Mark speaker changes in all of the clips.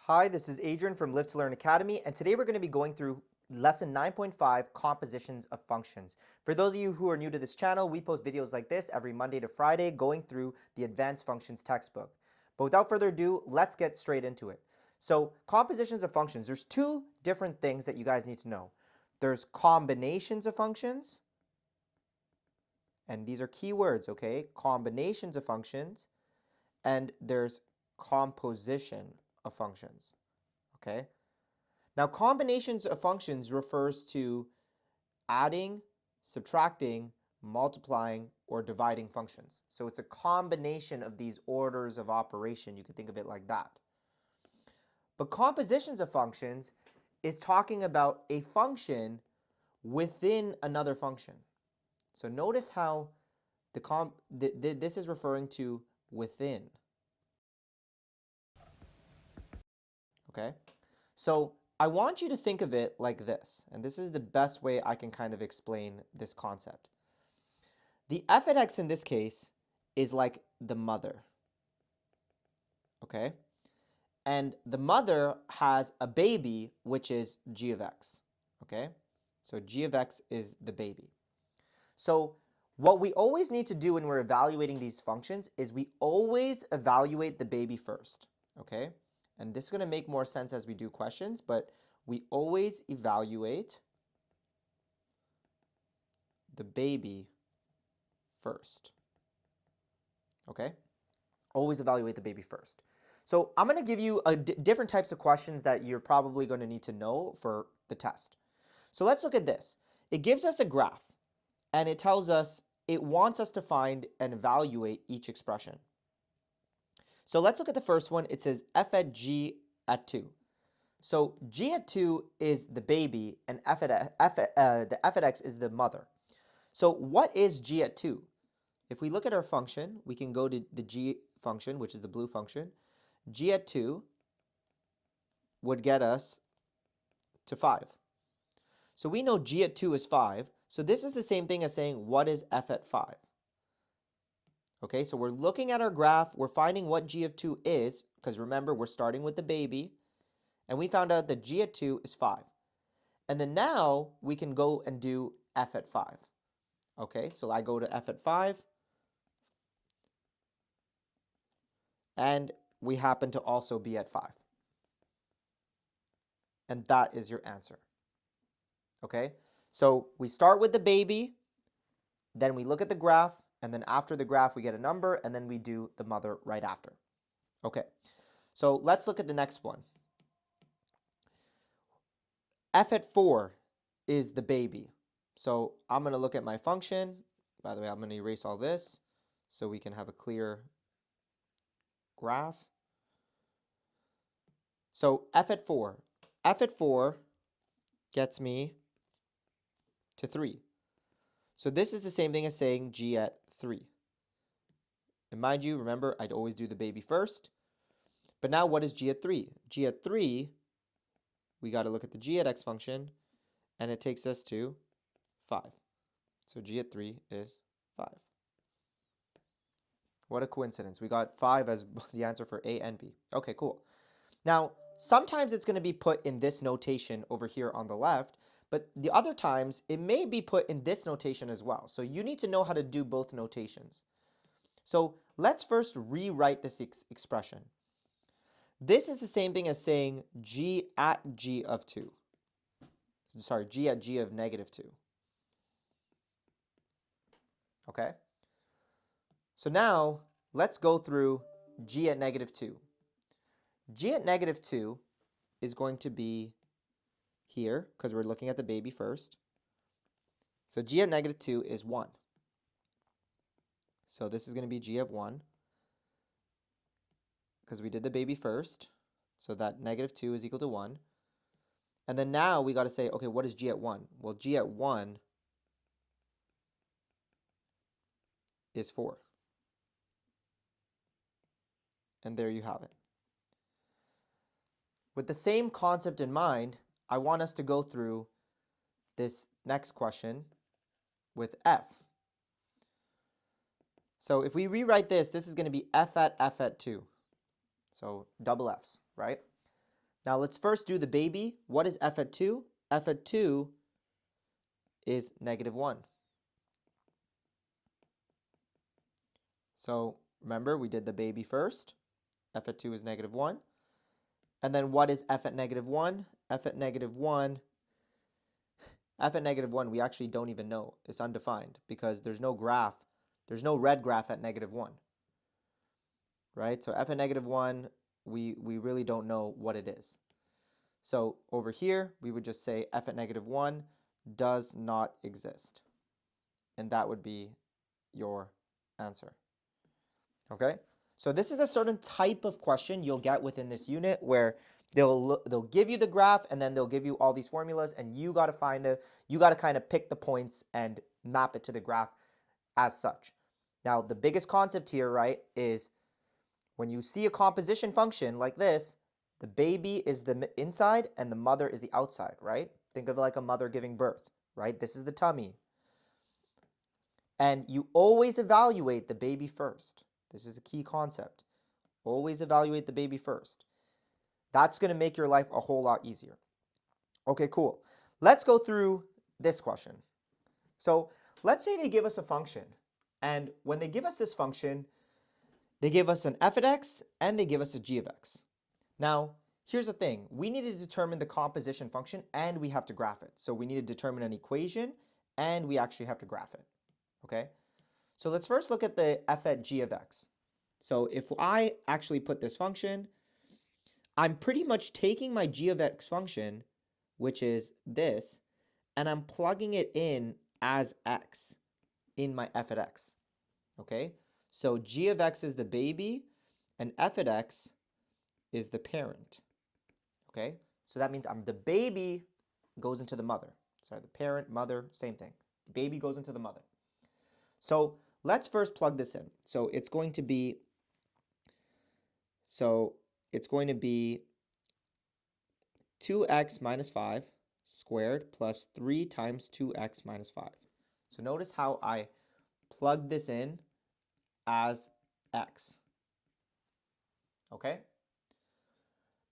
Speaker 1: Hi, this is Adrian from Live to Learn Academy, and today we're going to be going through lesson 9.5, compositions of functions. For those of you who are new to this channel, we post videos like this every Monday to Friday going through the advanced functions textbook. But without further ado, let's get straight into it. So compositions of functions, there's two different things that you guys need to know. There's combinations of functions, and these are key words, okay? Combinations of functions, and there's composition of functions, okay? Now, combinations of functions refers to adding, subtracting, multiplying, or dividing functions. So it's a combination of these orders of operation. You can think of it like that. But compositions of functions is talking about a function within another function. So notice how this is referring to within. Okay? So I want you to think of it like this, and this is the best way I can kind of explain this concept. The f at x in this case is like the mother, okay? And the mother has a baby, which is g of x, okay? So g of x is the baby. So what we always need to do when we're evaluating these functions is we always evaluate the baby first, okay? And this is going to make more sense as we do questions, but we always evaluate the baby first, okay? Always evaluate the baby first. So I'm going to give you different types of questions that you're probably going to need to know for the test. So let's look at this. It gives us a graph, and it tells us it wants us to find and evaluate each expression. So let's look at the first one. It says f at g at 2. So g at 2 is the baby, and the f at x is the mother. So what is g at 2? If we look at our function, we can go to the g function, which is the blue function. G at 2 would get us to 5. So we know g at 2 is 5. So this is the same thing as saying, what is f at 5? Okay, so we're looking at our graph. We're finding what g of 2 is, because remember, we're starting with the baby. And we found out that g at 2 is 5. And then now we can go and do f at 5. Okay, so I go to f at 5. And we happen to also be at 5. And that is your answer. Okay, so we start with the baby, then we look at the graph, and then after the graph we get a number, and then we do the mother right after. Okay, so let's look at the next one. F at 4 is the baby. So I'm going to look at my function. By the way, I'm going to erase all this so we can have a clear graph. So f at 4. F at 4 gets me to 3. So this is the same thing as saying g at 3. And mind you, remember, I'd always do the baby first. But now what is g at 3? G at 3, we got to look at the g at x function, and it takes us to 5. So g at 3 is 5. What a coincidence. We got 5 as the answer for A and B. Okay, cool. Now, sometimes it's going to be put in this notation over here on the left, but the other times it may be put in this notation as well. So you need to know how to do both notations. So let's first rewrite this expression. This is the same thing as saying g at g of 2. Sorry, g at g of negative 2. Okay? So now let's go through g at negative 2. G at negative 2 is going to be here, because we're looking at the baby first. So g at negative 2 is 1. So this is going to be g of 1, because we did the baby first. So that negative 2 is equal to 1. And then now we got to say, okay, what is g at 1? Well, g at 1 is 4. And there you have it. With the same concept in mind, I want us to go through this next question with f. So if we rewrite this, this is going to be f at 2. So double f's, right? Now let's first do the baby. What is f at 2? F at 2 is -1. So remember, we did the baby first. F at 2 is -1. And then what is f at -1? F at -1, f at -1, we actually don't even know. It's undefined because there's no graph. There's no red graph at -1, right? So f at -1, we really don't know what it is. So over here, we would just say f at -1 does not exist. And that would be your answer. Okay? So this is a certain type of question you'll get within this unit where they'll give you the graph and then they'll give you all these formulas and you got to kind of pick the points and map it to the graph as such. Now, the biggest concept here, right, is when you see a composition function like this, the baby is the inside and the mother is the outside, right? Think of it like a mother giving birth, right? This is the tummy. And you always evaluate the baby first. This is a key concept. Always evaluate the baby first. That's going to make your life a whole lot easier. Okay, cool. Let's go through this question. So let's say they give us a function. And when they give us this function, they give us an f of x and they give us a g of x. Now, here's the thing. We need to determine the composition function and we have to graph it. So we need to determine an equation and we actually have to graph it. Okay? So let's first look at the f at g of x. So if I actually put this function, I'm pretty much taking my g of x function, which is this, and I'm plugging it in as x in my f at x. Okay? So g of x is the baby and f at x is the parent. Okay? So that means the baby goes into the mother. Sorry, the parent, mother, same thing. The baby goes into the mother. So let's first plug this in. So it's going to be 2x minus 5 squared plus 3 times 2x minus 5. So notice how I plug this in as x. Okay?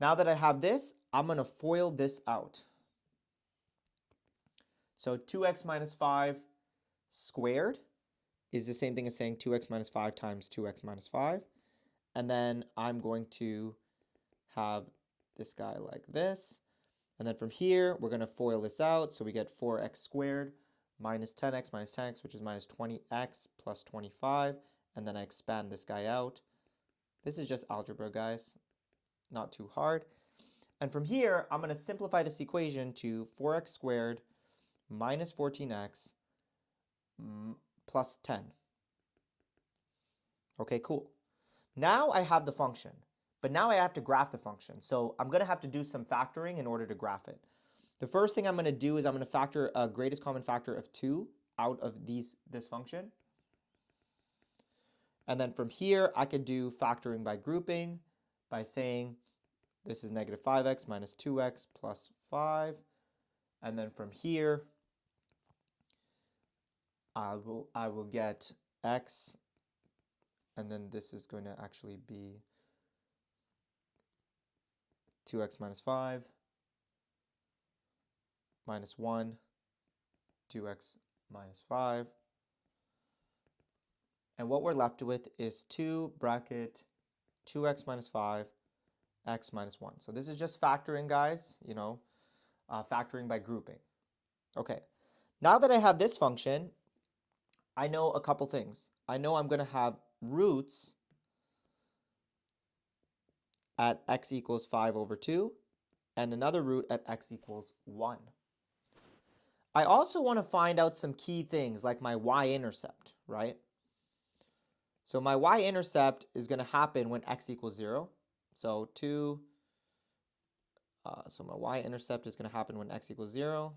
Speaker 1: Now that I have this, I'm going to FOIL this out. So 2x minus 5 squared is the same thing as saying 2x minus 5 times 2x minus 5. And then I'm going to have this guy like this. And then from here, we're going to FOIL this out. So we get 4x squared minus 10x, which is minus 20x plus 25. And then I expand this guy out. This is just algebra, guys. Not too hard. And from here, I'm going to simplify this equation to 4x squared minus 14x plus 10. Okay, cool. Now I have the function, but now I have to graph the function. So I'm going to have to do some factoring in order to graph it. The first thing I'm going to do is I'm going to factor a greatest common factor of 2 out of this function. And then from here, I could do factoring by grouping by saying this is negative 5x minus 2x plus 5. And then from here, I will get x, and then this is going to actually be 2x minus 5 minus 1, 2x minus 5. And what we're left with is 2 bracket 2x minus 5, x minus 1. So this is just factoring, guys, factoring by grouping. Okay, now that I have this function, I know a couple things. I know I'm going to have roots at x equals 5 over 2 and another root at x equals 1. I also want to find out some key things like my y-intercept, right? So my y-intercept is going to happen when x equals 0. So my y-intercept is going to happen when x equals 0.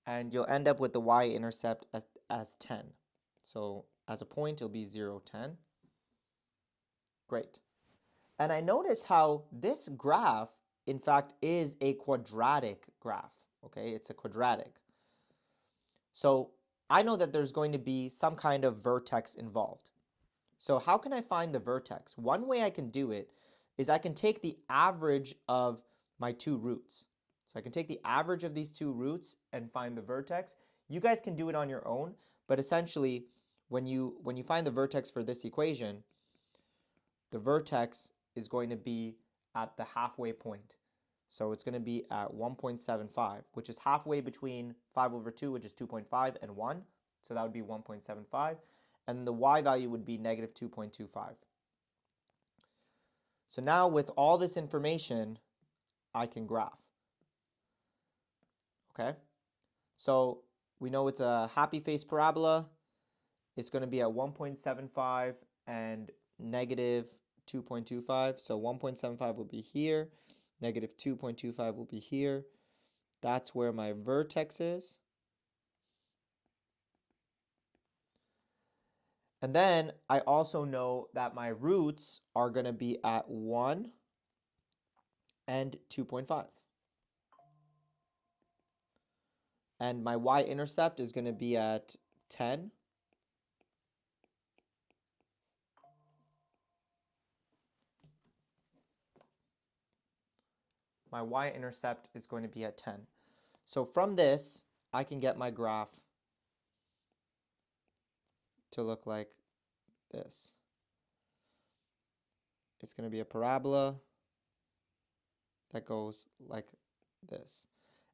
Speaker 1: And you'll end up with the y-intercept as 10. So as a point, it'll be 0, 10. Great. And I notice how this graph, in fact, is a quadratic graph. Okay, it's a quadratic. So I know that there's going to be some kind of vertex involved. So how can I find the vertex? One way I can do it is I can take the average of my two roots. So I can take the average of these two roots and find the vertex. You guys can do it on your own, but essentially when you find the vertex for this equation, the vertex is going to be at the halfway point. So it's going to be at 1.75, which is halfway between 5 over 2, which is 2.5, and 1. So that would be 1.75. And the y value would be negative 2.25. So now with all this information, I can graph. Okay? So we know it's a happy face parabola. It's going to be at 1.75 and negative 2.25. So 1.75 will be here. Negative 2.25 will be here. That's where my vertex is. And then I also know that my roots are going to be at 1 and 2.5. And my y-intercept is going to be at 10. My y-intercept is going to be at 10. So from this, I can get my graph to look like this. It's going to be a parabola that goes like this.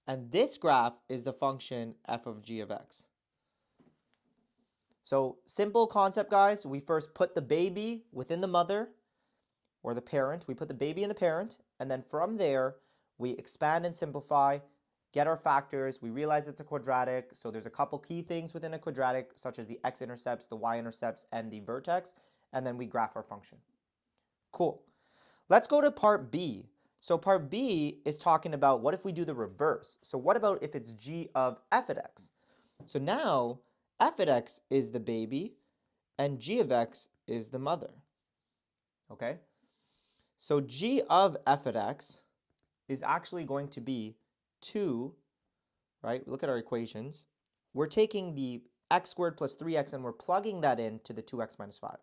Speaker 1: And this graph is the function f of g of x. So simple concept, guys. We first put the baby within the mother or the parent. We put the baby in the parent, and then from there, we expand and simplify, get our factors. We realize it's a quadratic, so there's a couple key things within a quadratic, such as the x-intercepts, the y-intercepts, and the vertex, and then we graph our function. Cool. Let's go to part B. So part B is talking about what if we do the reverse? So what about if it's g of f at x? So now f at x is the baby and g of x is the mother. Okay? So g of f at x is actually going to be 2, right? Look at our equations. We're taking the x squared plus 3x and we're plugging that into the 2x minus 5.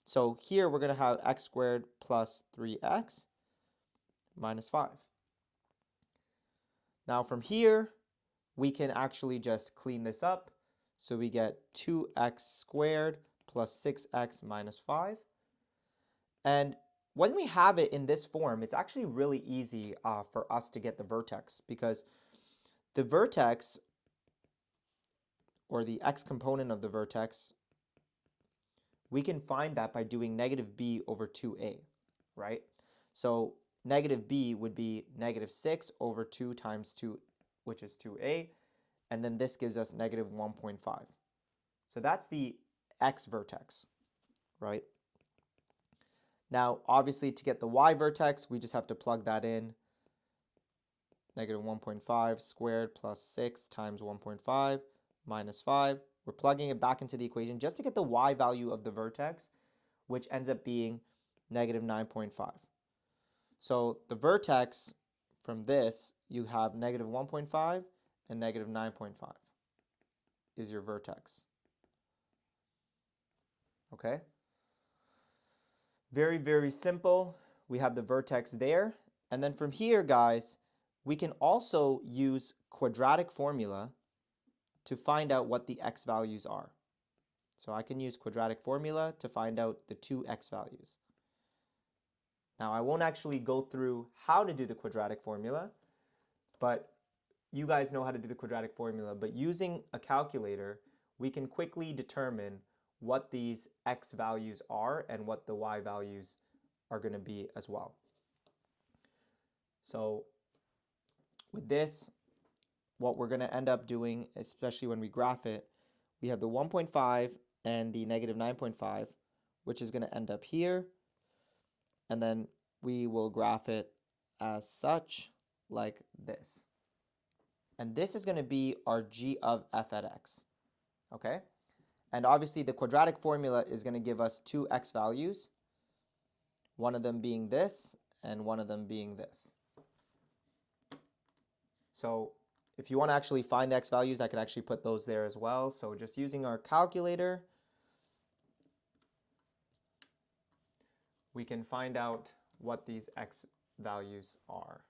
Speaker 1: So here we're going to have x squared plus 3x minus 5. Now from here, we can actually just clean this up. So we get 2x squared plus 6x minus 5. And when we have it in this form, it's actually really easy for us to get the vertex, because the vertex, or the x component of the vertex, we can find that by doing negative b over 2a, right? So negative b would be negative 6 over 2 times 2, which is 2a, and then this gives us negative 1.5. So that's the x vertex, right? Now, obviously, to get the y vertex, we just have to plug that in. Negative 1.5 squared plus 6 times 1.5 minus 5. We're plugging it back into the equation just to get the y value of the vertex, which ends up being negative 9.5. So the vertex from this, you have negative 1.5 and negative 9.5 is your vertex. Okay? Very, very simple. We have the vertex there. And then from here, guys, we can also use quadratic formula to find out what the x values are. So I can use quadratic formula to find out the two x values. Now, I won't actually go through how to do the quadratic formula, but you guys know how to do the quadratic formula. But using a calculator, we can quickly determine what these x values are and what the y values are going to be as well. So with this, what we're going to end up doing, especially when we graph it, we have the 1.5 and the negative 9.5, which is going to end up here. And then we will graph it as such, like this. And this is going to be our g of f at x. Okay? And obviously the quadratic formula is going to give us two x values, one of them being this and one of them being this. So if you want to actually find the x values, I could actually put those there as well. So just using our calculator, we can find out what these x values are.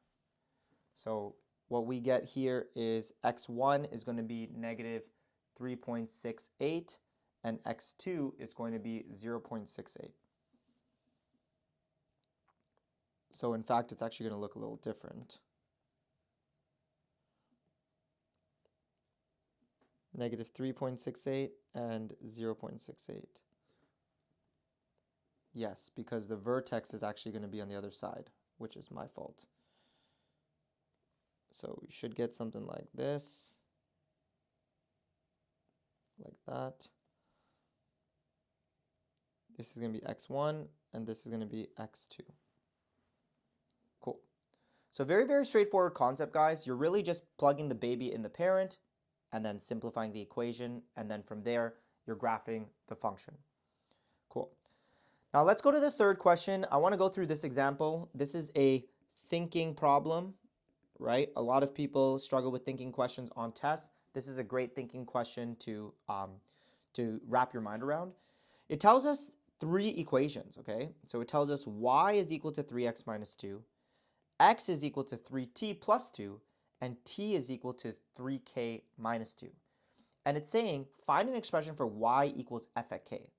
Speaker 1: So what we get here is x1 is going to be negative 3.68 and x2 is going to be 0.68. So in fact, it's actually going to look a little different. Negative 3.68 and 0.68. Yes, because the vertex is actually going to be on the other side, which is my fault. So we should get something like this, like that. This is going to be x1, and this is going to be x2. Cool. So very, very straightforward concept, guys. You're really just plugging the baby in the parent, and then simplifying the equation, and then from there, you're graphing the function. Cool. Now let's go to the third question. I want to go through this example. This is a thinking problem, right? A lot of people struggle with thinking questions on tests. This is a great thinking question to wrap your mind around. It tells us three equations, okay? So it tells us y is equal to 3x minus 2, x is equal to 3t plus 2, and t is equal to 3k minus 2. And it's saying find an expression for y equals f at k.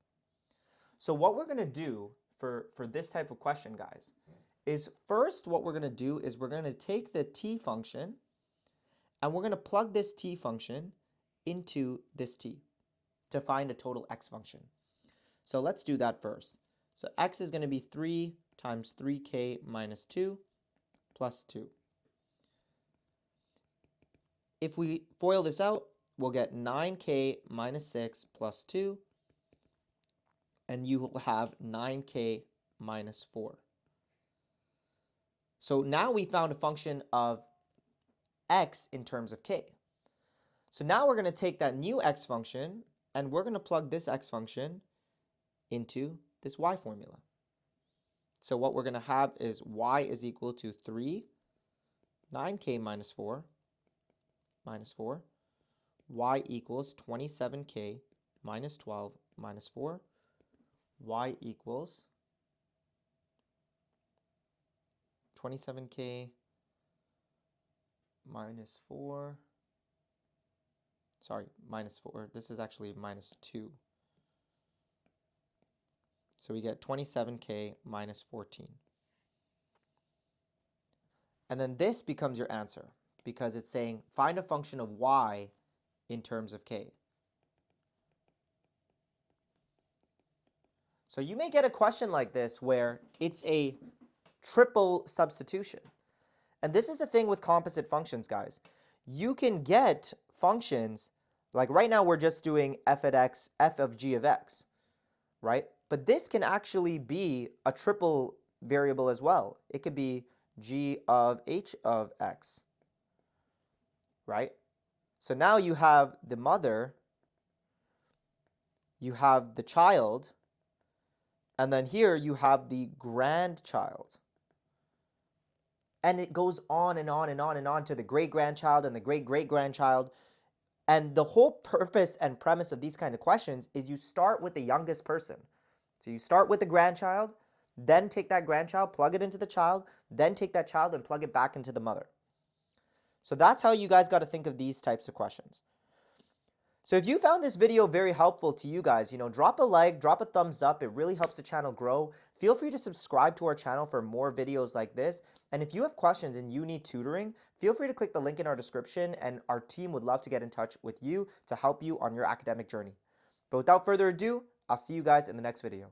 Speaker 1: So what we're going to do for this type of question, guys, is first what we're going to do is we're going to take the t function and we're going to plug this t function into this t to find a total x function. So let's do that first. So x is going to be 3 times 3k minus 2 plus 2. If we FOIL this out, we'll get 9k minus 6 plus 2, and you will have 9k minus 4. So now we found a function of x in terms of k. So now we're going to take that new x function, and we're going to plug this x function into this y formula. So what we're going to have is y is equal to 3, 9k minus 4, y equals 27k minus 12 minus 4, y equals 27k minus 4, minus 4, this is actually minus 2. So we get 27k minus 14. And then this becomes your answer because it's saying find a function of y in terms of k. So you may get a question like this where it's a triple substitution. And this is the thing with composite functions, guys. You can get functions, like right now we're just doing f at x, f of g of x, right? But this can actually be a triple variable as well. It could be g of h of x, right? So now you have the mother, you have the child, and then here you have the grandchild. And it goes on and on and on and on to the great-grandchild and the great-great-grandchild. And the whole purpose and premise of these kind of questions is you start with the youngest person. So you start with the grandchild, then take that grandchild, plug it into the child, then take that child and plug it back into the mother. So that's how you guys got to think of these types of questions. So if you found this video very helpful to you guys, drop a like, drop a thumbs up. It really helps the channel grow. Feel free to subscribe to our channel for more videos like this. And if you have questions and you need tutoring, feel free to click the link in our description and our team would love to get in touch with you to help you on your academic journey. But without further ado, I'll see you guys in the next video.